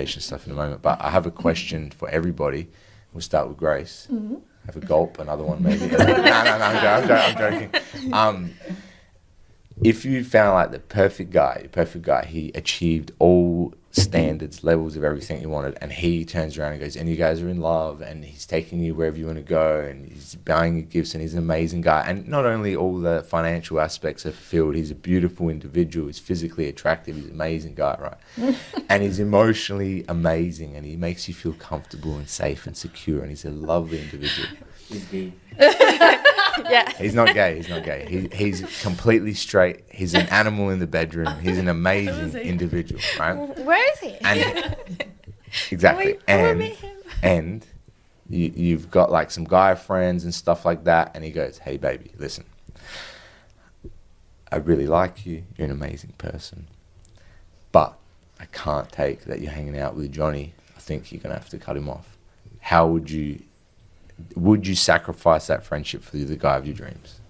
communication stuff in a moment. But I have a question for everybody. We'll start with Grace. Mm-hmm. Have a gulp, another one maybe. No, I'm joking. If you found like the perfect guy, he achieved all standards, levels of everything you wanted, and he turns around and goes, and you guys are in love, and he's taking you wherever you want to go, and he's buying you gifts, and he's an amazing guy. And not only all the financial aspects are fulfilled, he's a beautiful individual, he's physically attractive, he's an amazing guy, right? And he's emotionally amazing, and he makes you feel comfortable and safe and secure, and he's a lovely individual. He's gay. Yeah. He's not gay. He's completely straight. He's an animal in the bedroom. He's an amazing individual, right? Where is he? And exactly. And you've got like some guy friends and stuff like that, and he goes, "Hey, baby, listen. I really like you. You're an amazing person, but I can't take that you're hanging out with Johnny. I think you're gonna have to cut him off. How would you sacrifice that friendship for the guy of your dreams?"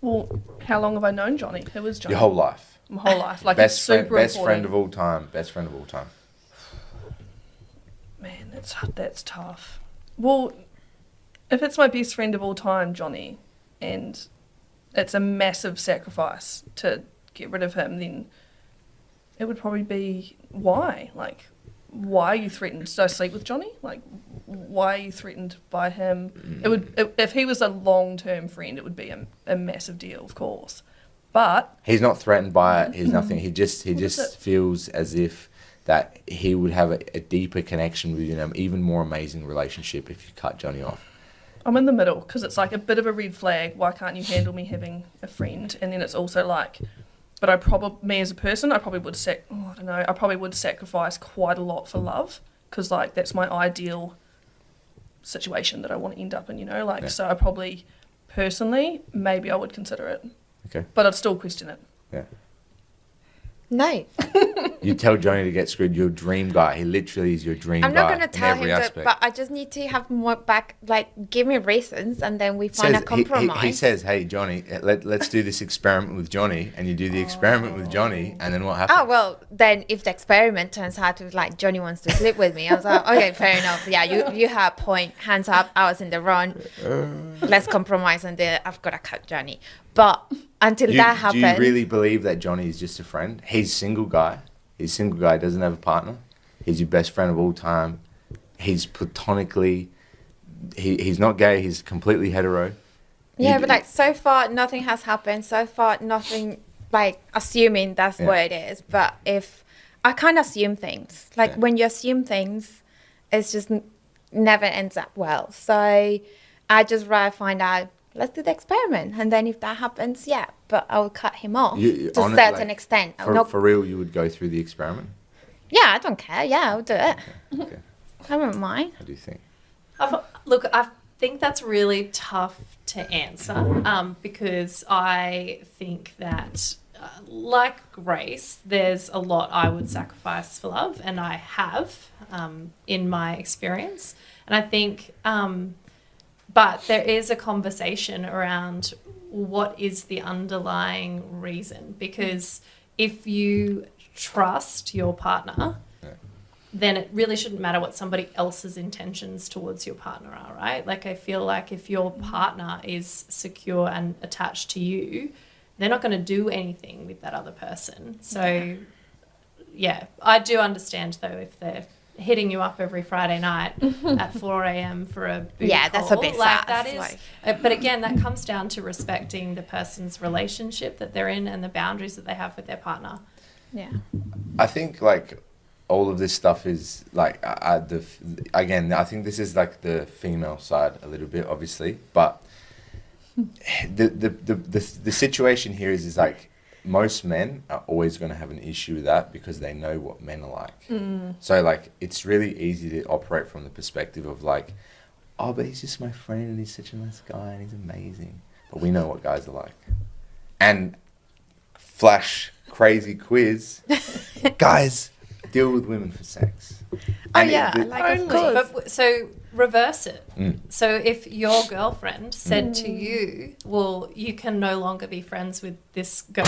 Well, how long have I known Johnny? Who is Johnny? Your whole life. My whole life. Like, Best it's super friend, best important. friend of all time. Best friend of all time. Man, that's tough. Well, if it's my best friend of all time, Johnny, and it's a massive sacrifice to get rid of him, then it would probably be why? Like, why are you threatened? Did I sleep with Johnny? Like, why are you threatened by him? If he was a long-term friend, it would be a massive deal, of course. But He's not threatened by it. He's nothing. He just it? feels as if that he would have a deeper connection with you, an even more amazing relationship if you cut Johnny off. I'm in the middle because it's like a bit of a red flag. Why can't you handle me having a friend? And then it's also like, but me as a person, I probably would I probably would sacrifice quite a lot for love, because like that's my ideal situation that I want to end up in, Yeah. So I probably personally, maybe I would consider it. Okay. But I'd still question it. Yeah. No. You tell Johnny to get screwed. Your dream guy. He literally is your dream I'm guy. not going to tell in him every that, aspect. but I just need to have more give me reasons, and then we find a compromise. He says, "Hey, Johnny, let's do this experiment with Johnny," and you do the experiment with Johnny, and then what happens? Oh, well, then if the experiment turns out to like Johnny wants to sleep with me, I was like, okay, fair enough. Yeah, you have a point. Hands up. I was in the wrong. Let's compromise on I've got to cut Johnny. But until that happens. Do you really believe that Johnny is just a friend? He's a single guy. He's a single guy. Doesn't have a partner. He's your best friend of all time. He's platonically. He's not gay. He's completely hetero. Yeah, but like so far nothing has happened. So far nothing, like assuming that's what it is. But if I can't assume things, like when you assume things, it's just never ends up well. So I just rather find out. Let's do the experiment, and then if that happens, yeah. But I will cut him off to a certain extent. For real, you would go through the experiment. Yeah, I don't care. Yeah, I'll do it. Okay. I don't mind. What do you think? Look, I think that's really tough to answer because I think that, like Grace, there's a lot I would sacrifice for love, and I have in my experience. And I think, but there is a conversation around what is the underlying reason, because if you trust your partner, then it really shouldn't matter what somebody else's intentions towards your partner are, right? Like, I feel like if your partner is secure and attached to you, they're not going to do anything with that other person. So, yeah, I do understand, though, if they're hitting you up every Friday night at 4 a.m. for a booty call. That's a bit like sad. that is, but again, that comes down to respecting the person's relationship that they're in and the boundaries that they have with their partner. Yeah. I think like all of this stuff is like again, I think this is like the female side a little bit, obviously, but the situation here is like most men are always going to have an issue with that because they know what men are like. So like it's really easy to operate from the perspective of like, oh, but he's just my friend and he's such a nice guy and he's amazing. But we know what guys are like. And flash crazy quiz, guys deal with women for sex. And But so reverse it. So if your girlfriend said to you, well, you can no longer be friends with this girl,